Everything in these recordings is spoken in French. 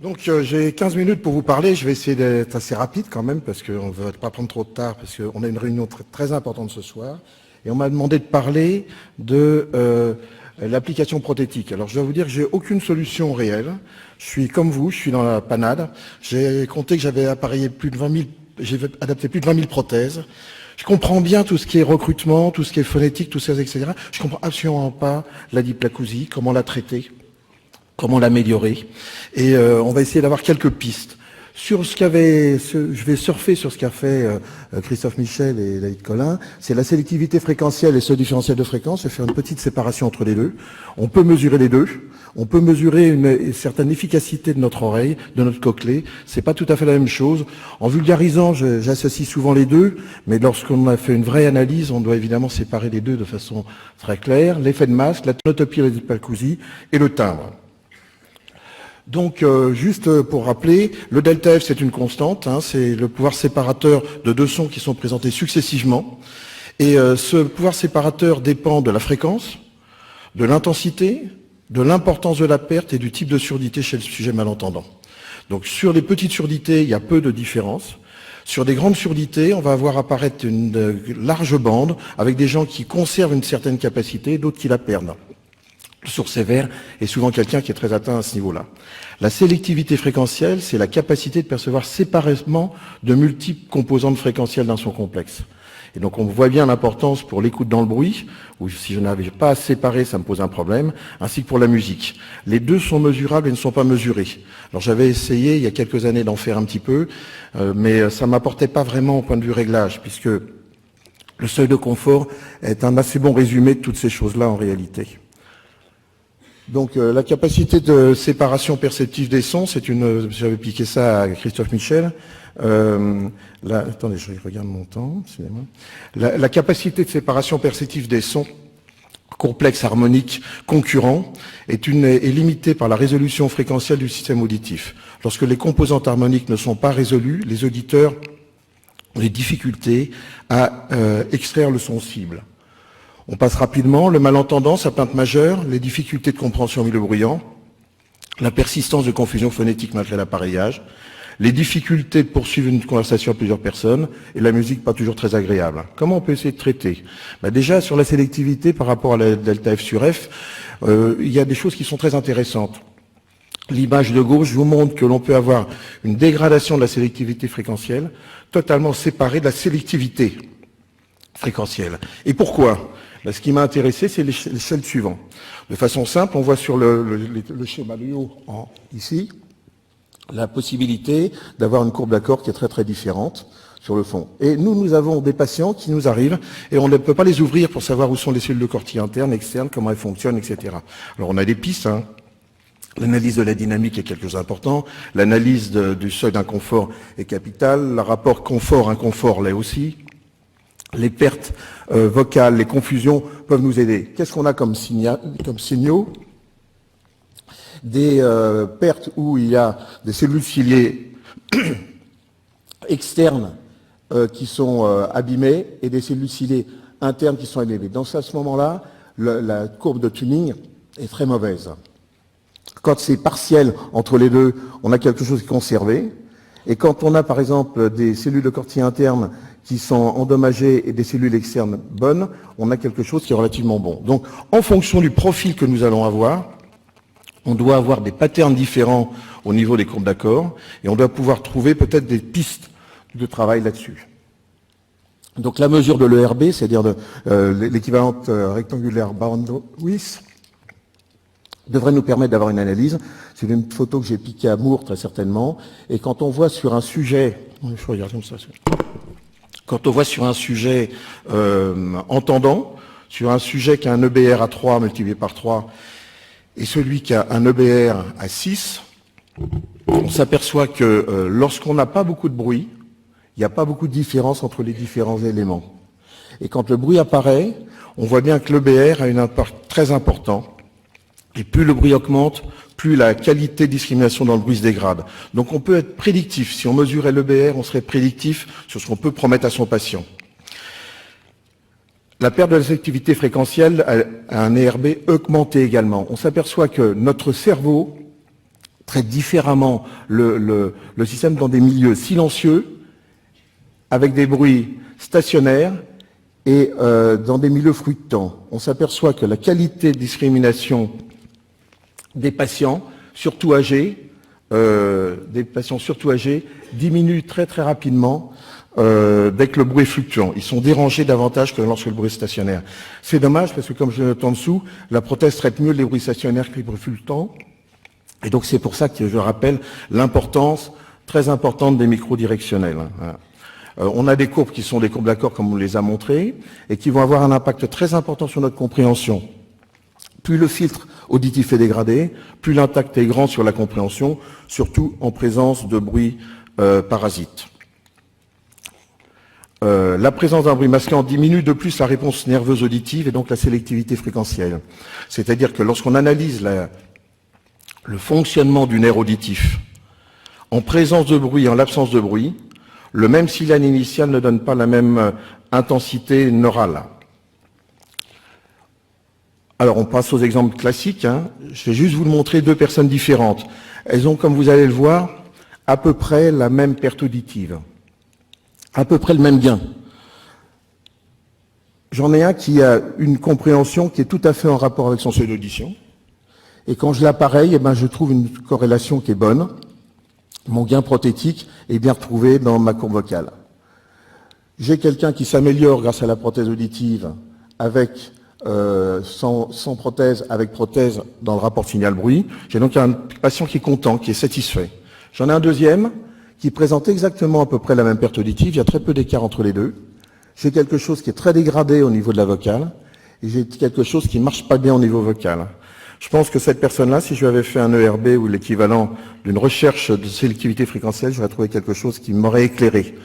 Donc j'ai 15 minutes pour vous parler, je vais essayer d'être assez rapide quand même, parce qu'on ne veut pas prendre trop de tard, parce qu'on a une réunion très importante ce soir, et on m'a demandé de parler de l'application prothétique. Alors je dois vous dire que j'ai aucune solution réelle, je suis comme vous, je suis dans la panade, j'ai compté que j'avais appareillé j'ai adapté plus de 20 000 prothèses, je comprends bien tout ce qui est recrutement, tout ce qui est phonétique, tout ça, etc. Je comprends absolument pas la dysplacousie, comment la traiter, comment l'améliorer. Et on va essayer d'avoir quelques pistes. Je vais surfer sur ce qu'a fait Christophe Michel et David Collin. C'est la sélectivité fréquentielle et ce différentiel de fréquence. Je vais faire une petite séparation entre les deux. On peut mesurer les deux. On peut mesurer une certaine efficacité de notre oreille, de notre cochlée. C'est pas tout à fait la même chose. En vulgarisant, j'associe souvent les deux, mais lorsqu'on a fait une vraie analyse, on doit évidemment séparer les deux de façon très claire. L'effet de masse, la tonotopie, la dysplacousie et le timbre. Donc, juste pour rappeler, le delta F, c'est une constante, c'est le pouvoir séparateur de deux sons qui sont présentés successivement. Et ce pouvoir séparateur dépend de la fréquence, de l'intensité, de l'importance de la perte et du type de surdité chez le sujet malentendant. Donc, sur les petites surdités, il y a peu de différence. Sur des grandes surdités, on va voir apparaître une large bande avec des gens qui conservent une certaine capacité, d'autres qui la perdent. Le sourd sévère est souvent quelqu'un qui est très atteint à ce niveau-là. La sélectivité fréquentielle, c'est la capacité de percevoir séparément de multiples composantes fréquentielles d'un son complexe. Et donc on voit bien l'importance pour l'écoute dans le bruit, où si je n'arrive pas à séparer, ça me pose un problème, ainsi que pour la musique. Les deux sont mesurables et ne sont pas mesurés. Alors j'avais essayé il y a quelques années d'en faire un petit peu, mais ça ne m'apportait pas vraiment au point de vue réglage, puisque le seuil de confort est un assez bon résumé de toutes ces choses-là en réalité. Donc la capacité de séparation perceptive des sons, j'avais piqué ça à Christophe Michel. Attendez, je regarde mon temps. La capacité de séparation perceptive des sons complexes, harmoniques, concurrents, est limitée par la résolution fréquentielle du système auditif. Lorsque les composantes harmoniques ne sont pas résolues, les auditeurs ont des difficultés à extraire le son cible. On passe rapidement, le malentendant, sa plainte majeure, les difficultés de compréhension au milieu bruyant, la persistance de confusion phonétique malgré l'appareillage, les difficultés de poursuivre une conversation à plusieurs personnes et la musique pas toujours très agréable. Comment on peut essayer de traiter ? Déjà, sur la sélectivité par rapport à la delta F sur F, il y a des choses qui sont très intéressantes. L'image de gauche vous montre que l'on peut avoir une dégradation de la sélectivité fréquentielle totalement séparée de la sélectivité fréquentielle. Et pourquoi ? Ce qui m'a intéressé, c'est l'échelle suivante. De façon simple, on voit sur le schéma de haut, ici, la possibilité d'avoir une courbe d'accord qui est très très différente sur le fond. Et nous avons des patients qui nous arrivent et on ne peut pas les ouvrir pour savoir où sont les cellules de Corti internes, externes, comment elles fonctionnent, etc. Alors on a des pistes, L'analyse de la dynamique est quelque chose d'important. L'analyse du seuil d'inconfort est capitale. Le rapport confort-inconfort l'est aussi. Les pertes vocales, les confusions peuvent nous aider. Qu'est-ce qu'on a comme signaux ? Des pertes où il y a des cellules ciliées externes qui sont abîmées et des cellules ciliées internes qui sont abîmées. Dans ce moment-là, la courbe de tuning est très mauvaise. Quand c'est partiel entre les deux, on a quelque chose qui est conservé. Et quand on a par exemple des cellules de Corti internes qui sont endommagées et des cellules externes bonnes, on a quelque chose qui est relativement bon. Donc en fonction du profil que nous allons avoir, on doit avoir des patterns différents au niveau des courbes d'accord et on doit pouvoir trouver peut-être des pistes de travail là-dessus. Donc la mesure de l'ERB, c'est-à-dire l'équivalent rectangulaire bandwidth, devrait nous permettre d'avoir une analyse. C'est une photo que j'ai piquée à Moore, très certainement. Et quand on voit sur un sujet, je regarde comme ça. Quand on voit sur un sujet entendant, sur un sujet qui a un EBR à 3 multiplié par 3, et celui qui a un EBR à 6, on s'aperçoit que lorsqu'on n'a pas beaucoup de bruit, il n'y a pas beaucoup de différence entre les différents éléments. Et quand le bruit apparaît, on voit bien que l'EBR a un impact très important. Et plus le bruit augmente, plus la qualité de discrimination dans le bruit se dégrade. Donc on peut être prédictif. Si on mesurait l'EBR, on serait prédictif sur ce qu'on peut promettre à son patient. La perte de la sélectivité fréquentielle a un ERB augmenté également. On s'aperçoit que notre cerveau traite différemment le système dans des milieux silencieux, avec des bruits stationnaires et dans des milieux fructants. On s'aperçoit que la qualité de discrimination des patients, surtout âgés, diminue très très rapidement dès que le bruit est fluctuant. Ils sont dérangés davantage que lorsque le bruit est stationnaire. C'est dommage parce que, comme je note en dessous, la prothèse traite mieux les bruits stationnaires que les bruits fluctuants. Et donc c'est pour ça que je rappelle l'importance très importante des micro-directionnels. Voilà. On a des courbes qui sont des courbes d'accord comme on les a montrées et qui vont avoir un impact très important sur notre compréhension. Plus le filtre auditif est dégradé, plus l'impact est grand sur la compréhension, surtout en présence de bruits parasites. La présence d'un bruit masquant diminue de plus la réponse nerveuse auditive et donc la sélectivité fréquentielle. C'est-à-dire que lorsqu'on analyse le fonctionnement du nerf auditif en présence de bruit et en l'absence de bruit, le même signal initial ne donne pas la même intensité neurale. Alors on passe aux exemples classiques. Je vais juste vous montrer deux personnes différentes. Elles ont, comme vous allez le voir, à peu près la même perte auditive, à peu près le même gain. J'en ai un qui a une compréhension qui est tout à fait en rapport avec son seuil d'audition. Et quand je l'appareille, je trouve une corrélation qui est bonne. Mon gain prothétique est bien retrouvé dans ma courbe vocale. J'ai quelqu'un qui s'améliore grâce à la prothèse auditive avec sans prothèse, avec prothèse dans le rapport signal-bruit. J'ai donc un patient qui est content, qui est satisfait. J'en ai un deuxième qui présente exactement à peu près la même perte auditive. Il y a très peu d'écart entre les deux. J'ai quelque chose qui est très dégradé au niveau de la vocale et j'ai quelque chose qui ne marche pas bien au niveau vocal. Je pense que cette personne-là, si je lui avais fait un ERB ou l'équivalent d'une recherche de sélectivité fréquentielle, j'aurais trouvé quelque chose qui m'aurait éclairé.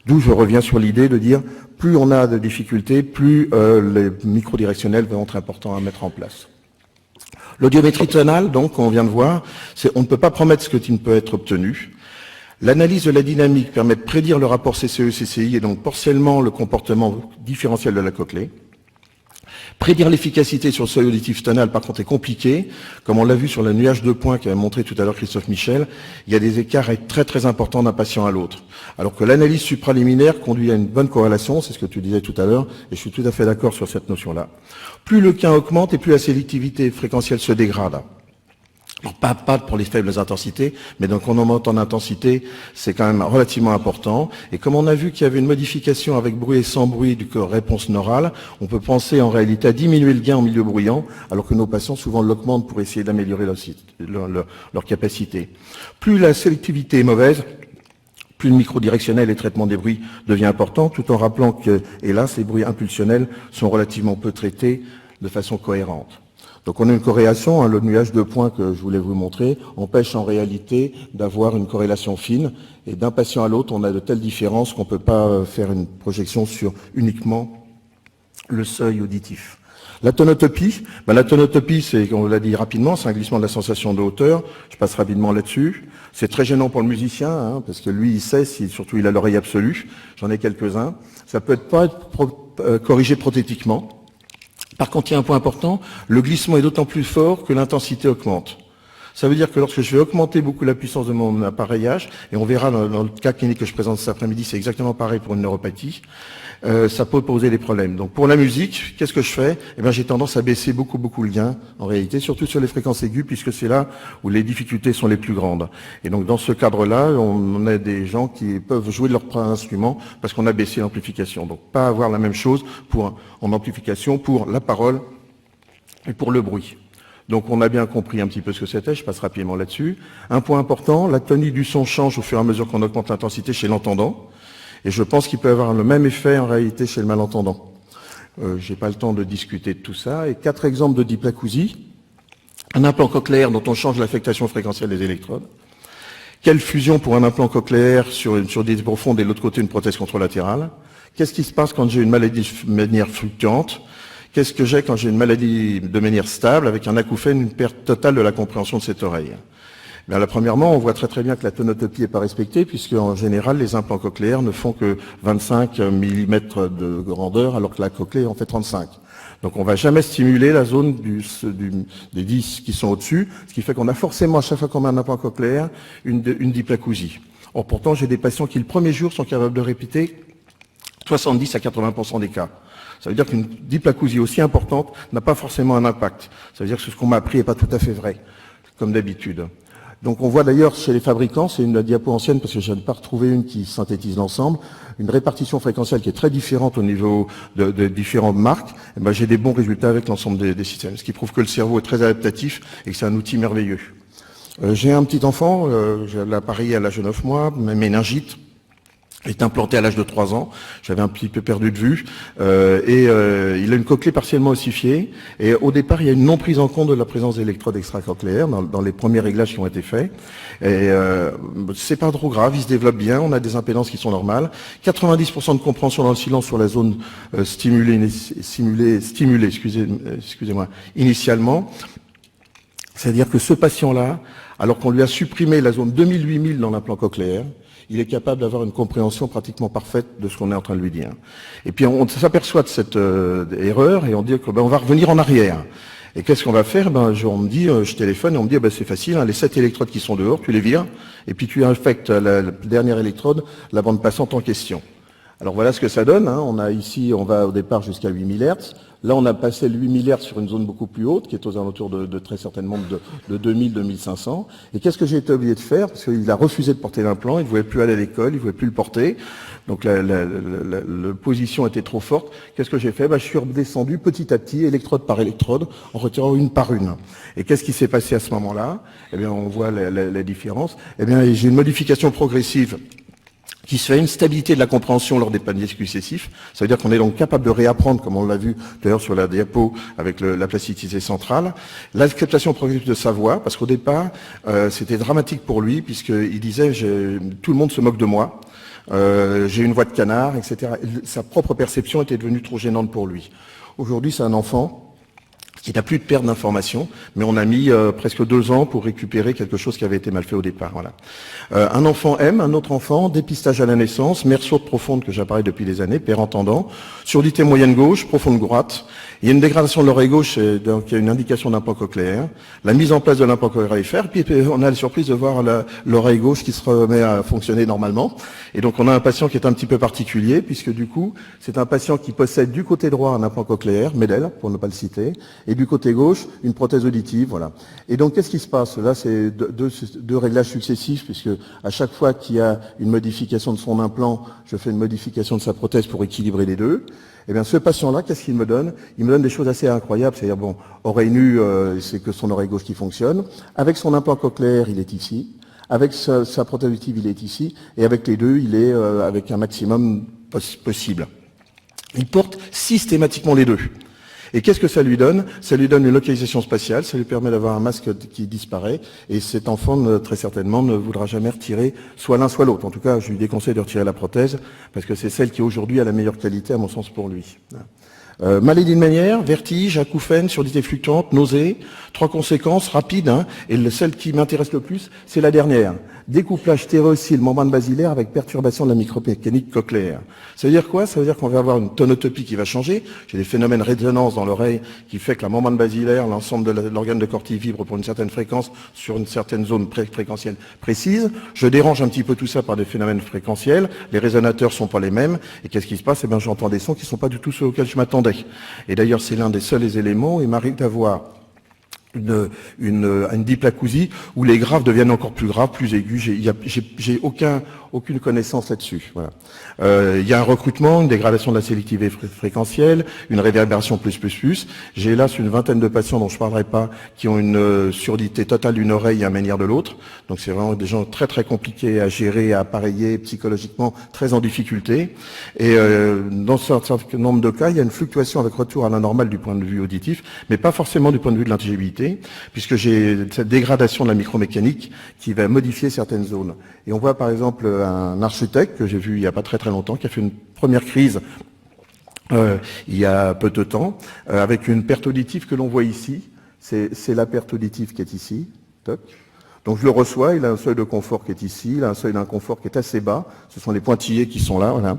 D'où je reviens sur l'idée de dire, plus on a de difficultés, plus les microdirectionnels vont être importants à mettre en place. L'audiométrie tonale, donc, on vient de voir, on ne peut pas promettre ce qui ne peut être obtenu. L'analyse de la dynamique permet de prédire le rapport CCE-CCI et donc partiellement le comportement différentiel de la cochlée. Prédire l'efficacité sur le seuil auditif tonal, par contre, est compliqué. Comme on l'a vu sur le nuage de points qu'avait montré tout à l'heure Christophe Michel, il y a des écarts très très importants d'un patient à l'autre. Alors que l'analyse supraliminaire conduit à une bonne corrélation, c'est ce que tu disais tout à l'heure, et je suis tout à fait d'accord sur cette notion-là. Plus le gain augmente et plus la sélectivité fréquentielle se dégrade. Alors, pas pour les faibles intensités, mais donc on augmente en intensité, c'est quand même relativement important. Et comme on a vu qu'il y avait une modification avec bruit et sans bruit du réponse neurale, on peut penser en réalité à diminuer le gain en milieu bruyant, alors que nos patients souvent l'augmentent pour essayer d'améliorer leur capacité. Plus la sélectivité est mauvaise, plus le microdirectionnel et traitement des bruits devient important, tout en rappelant que, hélas, les bruits impulsionnels sont relativement peu traités de façon cohérente. Donc on a une corrélation, le nuage de points que je voulais vous montrer empêche en réalité d'avoir une corrélation fine, et d'un patient à l'autre, on a de telles différences qu'on ne peut pas faire une projection sur uniquement le seuil auditif. La tonotopie, la tonotopie, c'est, on l'a dit rapidement, c'est un glissement de la sensation de hauteur. Je passe rapidement là-dessus. C'est très gênant pour le musicien, parce que lui, il sait, surtout il a l'oreille absolue. J'en ai quelques-uns. Ça peut pas être corrigé prothétiquement. Par contre, il y a un point important, le glissement est d'autant plus fort que l'intensité augmente. Ça veut dire que lorsque je vais augmenter beaucoup la puissance de mon appareillage, et on verra dans le cas clinique que je présente cet après-midi, c'est exactement pareil pour une neuropathie, ça peut poser des problèmes. Donc pour la musique, qu'est-ce que je fais ? J'ai tendance à baisser beaucoup le gain, en réalité, surtout sur les fréquences aiguës, puisque c'est là où les difficultés sont les plus grandes. Et donc dans ce cadre-là, on a des gens qui peuvent jouer de leur instrument parce qu'on a baissé l'amplification. Donc pas avoir la même chose en amplification pour la parole et pour le bruit. Donc on a bien compris un petit peu ce que c'était, je passe rapidement là-dessus. Un point important, la tonique du son change au fur et à mesure qu'on augmente l'intensité chez l'entendant. Et je pense qu'il peut avoir le même effet en réalité chez le malentendant. J'ai pas le temps de discuter de tout ça. Et 4 exemples de dysplacousie. Un implant cochléaire dont on change l'affectation fréquentielle des électrodes. Quelle fusion pour un implant cochléaire sur des profondes et de l'autre côté une prothèse contralatérale. Qu'est-ce qui se passe quand j'ai une maladie de manière fluctuante ? Qu'est-ce que j'ai quand j'ai une maladie de manière stable, avec un acouphène, une perte totale de la compréhension de cette oreille ? Premièrement, on voit très bien que la tonotopie n'est pas respectée, puisque en général, les implants cochléaires ne font que 25 mm de grandeur, alors que la cochlée en fait 35. Donc on ne va jamais stimuler la zone des 10 qui sont au-dessus, ce qui fait qu'on a forcément, à chaque fois qu'on met un implant cochléaire, une dysplacousie. Or pourtant, j'ai des patients qui, le premier jour, sont capables de répéter 70 à 80% des cas. Ça veut dire qu'une dysplacousie aussi importante n'a pas forcément un impact. Ça veut dire que ce qu'on m'a appris n'est pas tout à fait vrai, comme d'habitude. Donc on voit d'ailleurs chez les fabricants, c'est une diapo ancienne parce que je n'ai pas retrouvé une qui synthétise l'ensemble, une répartition fréquentielle qui est très différente au niveau de différentes marques. Et ben, j'ai des bons résultats avec l'ensemble des systèmes, ce qui prouve que le cerveau est très adaptatif et que c'est un outil merveilleux. J'ai un petit enfant, j'ai l'appareil à l'âge de 9 mois, méningite, est implanté à l'âge de 3 ans. J'avais un petit peu perdu de vue. Il a une cochlée partiellement ossifiée. Et au départ, il y a une non prise en compte de la présence d'électrodes extracochléaires dans les premiers réglages qui ont été faits. Et c'est pas trop grave, il se développe bien. On a des impédances qui sont normales. 90% de compréhension dans le silence sur la zone stimulée, excusez-moi, initialement. C'est-à-dire que ce patient-là, alors qu'on lui a supprimé la zone 2000-8000 dans l'implant cochléaire, il est capable d'avoir une compréhension pratiquement parfaite de ce qu'on est en train de lui dire. Et puis on s'aperçoit de cette erreur et on dit que on va revenir en arrière. Et qu'est-ce qu'on va faire? On me dit, je téléphone et on me dit, c'est facile, les 7 électrodes qui sont dehors, tu les vires, et puis tu infectes la dernière électrode, la bande passante en question. Alors voilà ce que ça donne. On a ici, on va au départ jusqu'à 8000 Hz. Là, on a passé le 8000 Hz sur une zone beaucoup plus haute, qui est aux alentours de très certainement de 2000-2500. Et qu'est-ce que j'ai été obligé de faire? Parce qu'il a refusé de porter l'implant, il ne voulait plus aller à l'école, il ne voulait plus le porter. Donc la position était trop forte. Qu'est-ce que j'ai fait? Je suis redescendu petit à petit, électrode par électrode, en retirant une par une. Et qu'est-ce qui s'est passé à ce moment-là? Eh bien, on voit la différence. Eh bien, j'ai une modification progressive qui se fait une stabilité de la compréhension lors des paniers successifs. Ça veut dire qu'on est donc capable de réapprendre, comme on l'a vu d'ailleurs sur la diapo avec la plasticité centrale. L'acceptation progressive de sa voix, parce qu'au départ, c'était dramatique pour lui, puisqu'il disait « tout le monde se moque de moi, j'ai une voix de canard, etc. » Sa propre perception était devenue trop gênante pour lui. Aujourd'hui, c'est un enfant qui n'a plus de perte d'informations, mais on a mis presque 2 ans pour récupérer quelque chose qui avait été mal fait au départ. Voilà. Un enfant aime, un autre enfant, dépistage à la naissance, mère sourde profonde que j'apparais depuis des années, père entendant, surdité moyenne gauche, profonde droite. Il y a une dégradation de l'oreille gauche, donc il y a une indication d'implant cochléaire, la mise en place de l'implant cochléaire, puis on a la surprise de voir l'oreille gauche qui se remet à fonctionner normalement. Et donc on a un patient qui est un petit peu particulier, puisque du coup, c'est un patient qui possède du côté droit un implant cochléaire, Medel, pour ne pas le citer, et du côté gauche, une prothèse auditive, voilà. Et donc, qu'est-ce qui se passe? Là, c'est deux réglages successifs, puisque à chaque fois qu'il y a une modification de son implant, je fais une modification de sa prothèse pour équilibrer les deux. Eh bien, ce patient-là, qu'est-ce qu'il me donne? Il me donne des choses assez incroyables, c'est-à-dire, bon, oreille nue, c'est que son oreille gauche qui fonctionne. Avec son implant cochléaire, il est ici. Avec sa prothèse auditive, il est ici. Et avec les deux, il est avec un maximum possible. Il porte systématiquement les deux. Et qu'est-ce que ça lui donne? Ça lui donne une localisation spatiale, ça lui permet d'avoir un masque qui disparaît, et cet enfant, très certainement, ne voudra jamais retirer soit l'un soit l'autre. En tout cas, je lui déconseille de retirer la prothèse, parce que c'est celle qui aujourd'hui a la meilleure qualité, à mon sens, pour lui. Maladie de manière, vertige, acouphène, surdité fluctuante, nausée, 3 conséquences rapides, et celle qui m'intéresse le plus, c'est la dernière. Découplage stéréocyle membrane basilaire avec perturbation de la micromécanique cochléaire. Ça veut dire quoi? Ça veut dire qu'on va avoir une tonotopie qui va changer. J'ai des phénomènes de résonance dans l'oreille qui fait que la membrane basilaire, l'ensemble de l'organe de Corti vibre pour une certaine fréquence sur une certaine zone fréquentielle précise. Je dérange un petit peu tout ça par des phénomènes fréquentiels. Les résonateurs sont pas les mêmes. Et qu'est-ce qui se passe? Eh bien, j'entends des sons qui sont pas du tout ceux auxquels je m'attendais. Et d'ailleurs, c'est l'un des seuls éléments. Il m'arrive d'avoir une dysplacousie où les graves deviennent encore plus graves, plus aigus. J'ai aucune connaissance là-dessus. Voilà. Il y a un recrutement, une dégradation de la sélectivité fréquentielle, une réverbération plus. J'ai hélas une vingtaine de patients dont je ne parlerai pas qui ont une surdité totale d'une oreille et un menhir de l'autre. Donc c'est vraiment des gens très très compliqués à gérer, à appareiller, psychologiquement très en difficulté. Et dans un certain nombre de cas, il y a une fluctuation avec retour à la normale du point de vue auditif, mais pas forcément du point de vue de l'intelligibilité, puisque j'ai cette dégradation de la micromécanique qui va modifier certaines zones. Et on voit par exemple un architecte que j'ai vu il n'y a pas très longtemps, qui a fait une première crise il y a peu de temps, avec une perte auditive que l'on voit ici. C'est la perte auditive qui est ici. Toc. Donc je le reçois, il a un seuil de confort qui est ici, il a un seuil d'inconfort qui est assez bas, ce sont les pointillés qui sont là, voilà.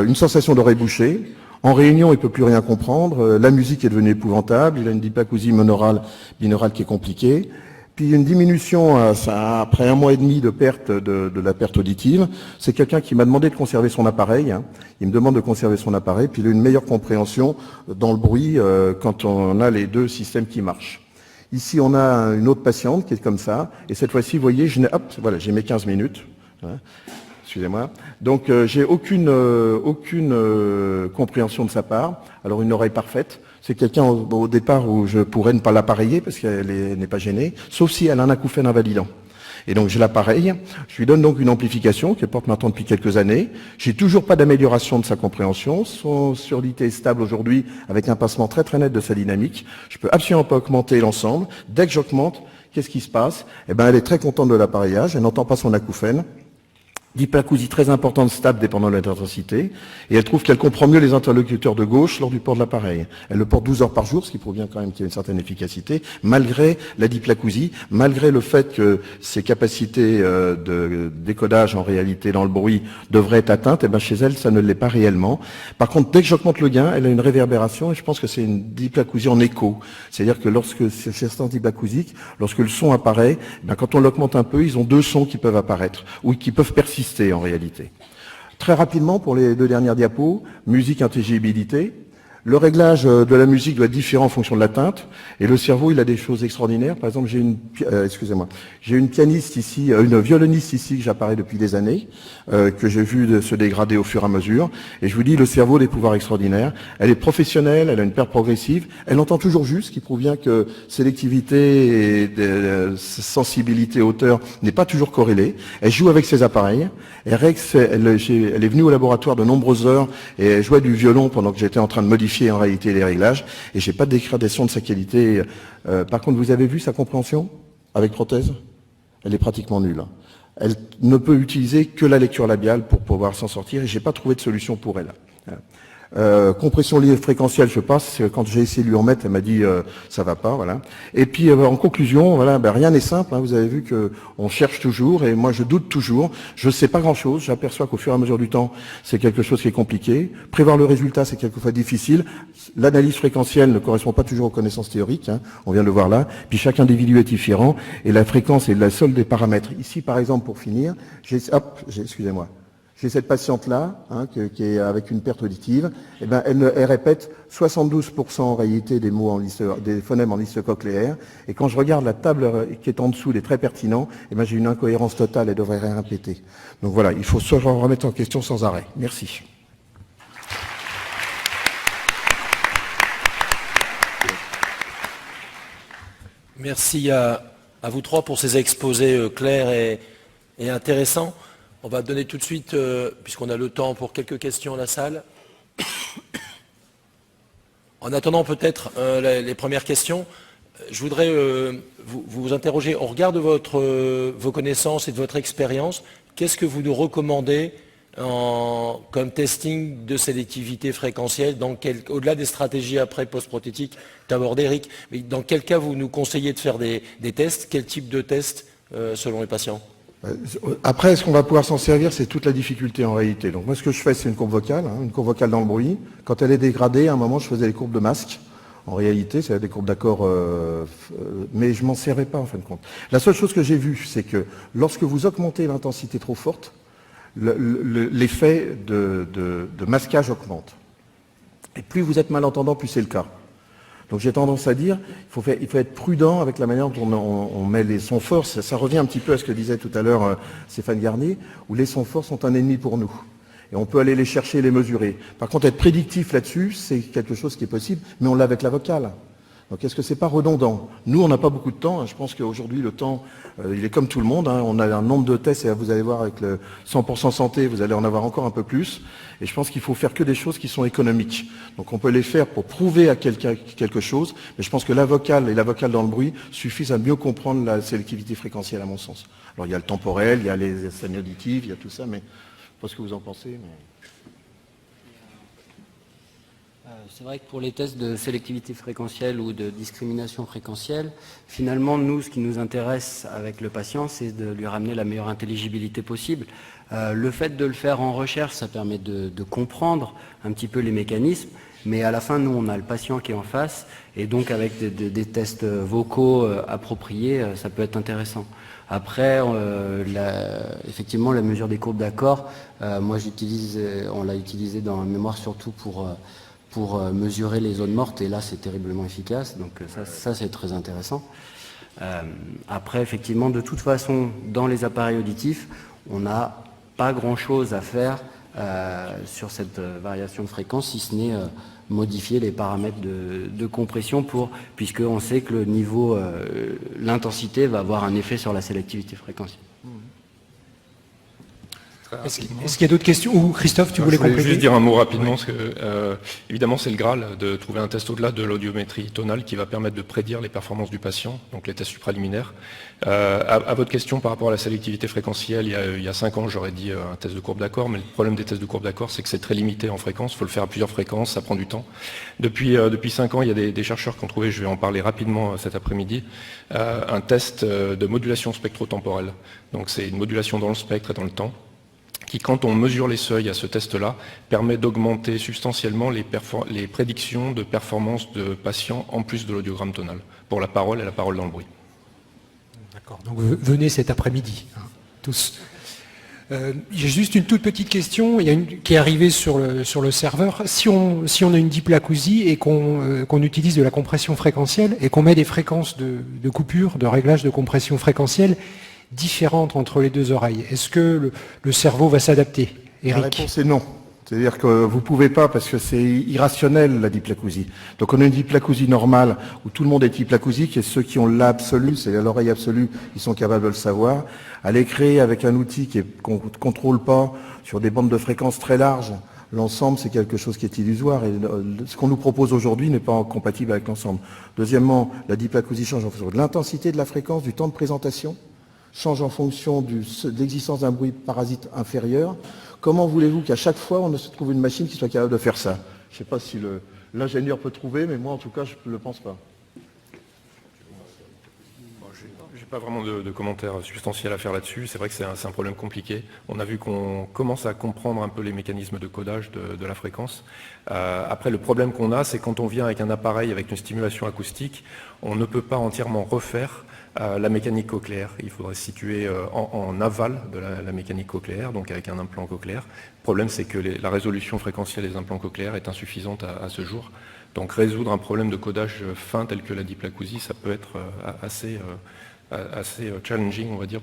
Une sensation d'oreille bouchée. En réunion, il peut plus rien comprendre. La musique est devenue épouvantable. Il a une dysplacousie binaurale qui est compliquée. Puis une diminution après 1 mois et demi de perte de la perte auditive. C'est quelqu'un qui m'a demandé de conserver son appareil. Il me demande de conserver son appareil. Puis il a une meilleure compréhension dans le bruit quand on a les deux systèmes qui marchent. Ici, on a une autre patiente qui est comme ça. Et cette fois-ci, vous voyez, j'ai mes 15 minutes. Excusez-moi. Donc, j'ai aucune compréhension de sa part. Alors, une oreille parfaite. C'est quelqu'un au départ où je pourrais ne pas l'appareiller parce qu'elle n'est pas gênée, sauf si elle a un acouphène invalidant. Et donc, je l'appareille. Je lui donne donc une amplification qu'elle porte maintenant depuis quelques années. J'ai toujours pas d'amélioration de sa compréhension. Son surdité est stable aujourd'hui avec un passement très très net de sa dynamique. Je peux absolument pas augmenter l'ensemble. Dès que j'augmente, qu'est-ce qui se passe? Eh ben, elle est très contente de l'appareillage. Elle n'entend pas son acouphène. Dysplacousie très importante, stable, dépendant de l'intensité, et elle trouve qu'elle comprend mieux les interlocuteurs de gauche lors du port de l'appareil. Elle le porte 12 heures par jour, ce qui provient quand même qu'il y a une certaine efficacité, malgré la dysplacousie, malgré le fait que ses capacités de décodage en réalité dans le bruit devraient être atteintes, et ben chez elle, ça ne l'est pas réellement. Par contre, dès que j'augmente le gain, elle a une réverbération, et je pense que c'est une dysplacousie en écho. C'est-à-dire que lorsque c'est certains dysplacousiques, lorsque le son apparaît, ben quand on l'augmente un peu, ils ont deux sons qui peuvent apparaître, ou qui peuvent persister en réalité. Très rapidement, pour les 2 dernières diapos, musique, intelligibilité. Le réglage de la musique doit être différent en fonction de l'atteinte. Et le cerveau, il a des choses extraordinaires. Par exemple, j'ai une pianiste ici, une violoniste ici que j'apparais depuis des années, que j'ai vu se dégrader au fur et à mesure. Et je vous dis, le cerveau a des pouvoirs extraordinaires. Elle est professionnelle, elle a une perte progressive. Elle entend toujours juste, ce qui provient que sélectivité et sensibilité hauteur n'est pas toujours corrélée. Elle joue avec ses appareils. Elle est venue au laboratoire de nombreuses heures et elle jouait du violon pendant que j'étais en train de modifier en réalité les réglages, et j'ai pas de dégradation de sa qualité. Par contre, vous avez vu sa compréhension avec prothèse? Elle est pratiquement nulle. Elle ne peut utiliser que la lecture labiale pour pouvoir s'en sortir, et j'ai pas trouvé de solution pour elle. Compression fréquentielle, je passe. Quand j'ai essayé de lui en mettre, elle m'a dit ça va pas, voilà. Et puis en conclusion, voilà, rien n'est simple. Vous avez vu que on cherche toujours, et moi je doute toujours. Je sais pas grand-chose. J'aperçois qu'au fur et à mesure du temps, c'est quelque chose qui est compliqué. Prévoir le résultat, c'est quelquefois difficile. L'analyse fréquentielle ne correspond pas toujours aux connaissances théoriques. On vient de le voir là. Puis chaque individu est différent, et la fréquence est la seule des paramètres. Ici, par exemple, pour finir, excusez-moi. J'ai cette patiente-là, qui est avec une perte auditive. Eh ben, elle répète 72% en réalité des mots des phonèmes en liste cochléaire. Et quand je regarde la table qui est en dessous des très pertinents, eh ben, j'ai une incohérence totale. Elle devrait rien répéter. Donc voilà, il faut se remettre en question sans arrêt. Merci. Merci à vous trois pour ces exposés clairs et intéressants. On va donner tout de suite, puisqu'on a le temps, pour quelques questions à la salle. En attendant peut-être les premières questions, je voudrais vous interroger, au regard de vos connaissances et de votre expérience, qu'est-ce que vous nous recommandez comme testing de sélectivité fréquentielle, au-delà des stratégies après post-prothétique qu'a abordé Eric, mais dans quel cas vous nous conseillez de faire des tests? Quel type de tests selon les patients? Après, ce qu'on va pouvoir s'en servir, c'est toute la difficulté en réalité. Donc moi, ce que je fais, c'est une courbe vocale dans le bruit. Quand elle est dégradée, à un moment, je faisais les courbes de masque. En réalité, c'est des courbes d'accords, mais je m'en servais pas en fin de compte. La seule chose que j'ai vue, c'est que lorsque vous augmentez l'intensité trop forte, l'effet de masquage augmente. Et plus vous êtes malentendant, plus c'est le cas. Donc j'ai tendance à dire, il faut être prudent avec la manière dont on met les sons forts. Ça revient un petit peu à ce que disait tout à l'heure Stéphane Garnier, où les sons forts sont un ennemi pour nous. Et on peut aller les chercher et les mesurer. Par contre, être prédictif là-dessus, c'est quelque chose qui est possible, mais on l'a avec la vocale. Donc est-ce que c'est pas redondant? Nous, on n'a pas beaucoup de temps. Je pense qu'aujourd'hui, le temps, il est comme tout le monde. On a un nombre de tests, et vous allez voir avec le 100% santé, vous allez en avoir encore un peu plus. Et je pense qu'il faut faire que des choses qui sont économiques. Donc on peut les faire pour prouver à quelqu'un quelque chose, mais je pense que la vocale et la vocale dans le bruit suffisent à mieux comprendre la sélectivité fréquentielle, à mon sens. Alors il y a le temporel, il y a les saignes auditives, il y a tout ça, mais je ne sais pas ce que vous en pensez. Mais... C'est vrai que pour les tests de sélectivité fréquentielle ou de discrimination fréquentielle, finalement, nous, ce qui nous intéresse avec le patient, c'est de lui ramener la meilleure intelligibilité possible. Le fait de le faire en recherche, ça permet de comprendre un petit peu les mécanismes, mais à la fin, nous, on a le patient qui est en face, et donc avec des tests vocaux appropriés, ça peut être intéressant. Après, effectivement, la mesure des courbes d'accord, moi, on l'a utilisé dans la mémoire surtout pour mesurer les zones mortes, et là c'est terriblement efficace, donc ça c'est très intéressant. Après, effectivement, de toute façon, dans les appareils auditifs, on n'a pas grand-chose à faire sur cette variation de fréquence, si ce n'est modifier les paramètres de compression puisqu'on sait que le niveau, l'intensité va avoir un effet sur la sélectivité fréquentielle. Est-ce qu'il y a d'autres questions? Ou Christophe, tu voulais compléter? Je voulais juste dire un mot rapidement, parce que évidemment c'est le Graal de trouver un test au-delà de l'audiométrie tonale qui va permettre de prédire les performances du patient, donc les tests supraliminaires. À votre question par rapport à la sélectivité fréquentielle, il y a 5 ans j'aurais dit un test de courbe d'accord, mais le problème des tests de courbe d'accord c'est que c'est très limité en fréquence, il faut le faire à plusieurs fréquences, ça prend du temps. Depuis 5 ans, il y a des chercheurs qui ont trouvé, je vais en parler rapidement cet après-midi, un test de modulation spectrotemporelle. Donc c'est une modulation dans le spectre et dans le temps, qui, quand on mesure les seuils à ce test-là, permet d'augmenter substantiellement les prédictions de performance de patients en plus de l'audiogramme tonal, pour la parole et la parole dans le bruit. D'accord, donc venez cet après-midi, hein, tous. J'ai juste une toute petite question qui est arrivée sur le serveur. Si on a une diplacousie et qu'on utilise de la compression fréquentielle et qu'on met des fréquences de coupure, de réglage de compression fréquentielle, différentes entre les deux oreilles, est-ce que le cerveau va s'adapter, Eric? La réponse est non. C'est-à-dire que vous ne pouvez pas, parce que c'est irrationnel, la diplacousie. Donc on a une diplacousie normale, où tout le monde est diplacousique, et ceux qui ont l'absolu, c'est l'oreille absolue, ils sont capables de le savoir. Aller créer avec un outil qu'on ne contrôle pas, sur des bandes de fréquences très larges, l'ensemble, c'est quelque chose qui est illusoire, et ce qu'on nous propose aujourd'hui n'est pas compatible avec l'ensemble. Deuxièmement, la diplacousie change en fonction de l'intensité de la fréquence, du temps de présentation, change en fonction de l'existence d'un bruit parasite inférieur. Comment voulez-vous qu'à chaque fois, on se trouve une machine qui soit capable de faire ça? Je ne sais pas si l'ingénieur peut trouver, mais moi, en tout cas, je ne le pense pas. Je n'ai pas vraiment de commentaires substantiels à faire là-dessus. C'est vrai que c'est un problème compliqué. On a vu qu'on commence à comprendre un peu les mécanismes de codage de la fréquence. Après, le problème qu'on a, c'est quand on vient avec un appareil avec une stimulation acoustique, on ne peut pas entièrement refaire la mécanique cochléaire. Il faudrait se situer en aval de la mécanique cochléaire, donc avec un implant cochléaire. Le problème, c'est que la résolution fréquentielle des implants cochléaires est insuffisante à ce jour. Donc résoudre un problème de codage fin tel que la diplacousie, ça peut être assez challenging, on va dire,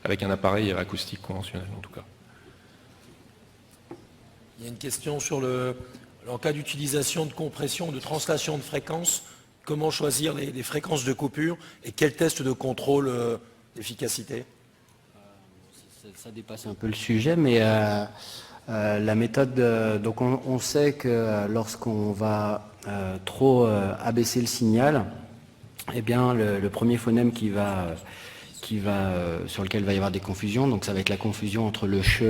avec un appareil acoustique conventionnel en tout cas. Il y a une question sur en cas d'utilisation de compression, de translation de fréquences, comment choisir les fréquences de coupure et quel test de contrôle d'efficacité? Ça dépasse un peu le sujet, mais la méthode, donc on sait que lorsqu'on va trop abaisser le signal, eh bien le premier phonème sur lequel il va y avoir des confusions, donc ça va être la confusion entre le che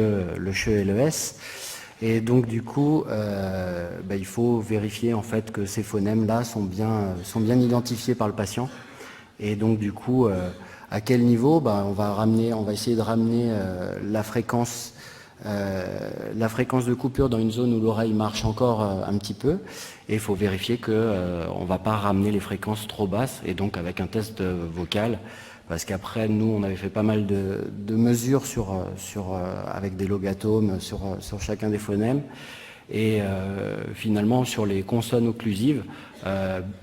et le s. Et donc du coup, il faut vérifier en fait que ces phonèmes-là sont bien identifiés par le patient. Et donc du coup, à quel niveau? On va essayer de ramener la fréquence de coupure dans une zone où l'oreille marche encore un petit peu. Et il faut vérifier qu'on ne va pas ramener les fréquences trop basses, et donc avec un test vocal. Parce qu'après, nous, on avait fait pas mal de mesures avec des logatomes sur chacun des phonèmes. Et finalement, sur les consonnes occlusives,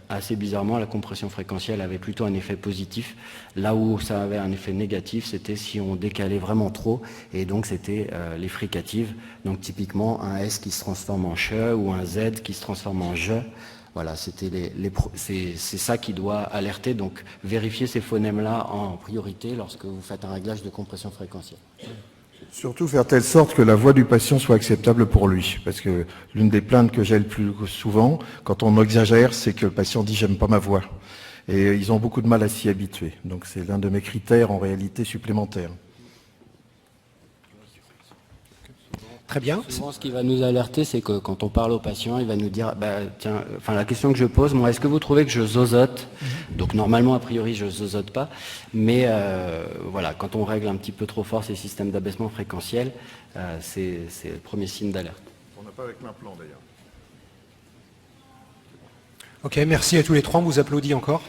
assez bizarrement, la compression fréquentielle avait plutôt un effet positif. Là où ça avait un effet négatif, c'était si on décalait vraiment trop. Et donc, c'était les fricatives. Donc, typiquement, un S qui se transforme en che ou un Z qui se transforme en je. Voilà, c'est ça qui doit alerter. Donc, vérifiez ces phonèmes-là en priorité lorsque vous faites un réglage de compression fréquentielle. Surtout faire telle sorte que la voix du patient soit acceptable pour lui. Parce que l'une des plaintes que j'ai le plus souvent, quand on exagère, c'est que le patient dit « j'aime pas ma voix ». Et ils ont beaucoup de mal à s'y habituer. Donc c'est l'un de mes critères en réalité supplémentaires. Très bien. Souvent, ce qui va nous alerter, c'est que quand on parle au patient, il va nous dire, tiens, la question que je pose, moi, est-ce que vous trouvez que je zozote? Donc normalement, a priori, je zozote pas, mais voilà, quand on règle un petit peu trop fort ces systèmes d'abaissement fréquentiel, c'est le premier signe d'alerte. On n'a pas avec l'implant d'ailleurs. Ok, merci à tous les trois, on vous applaudit encore.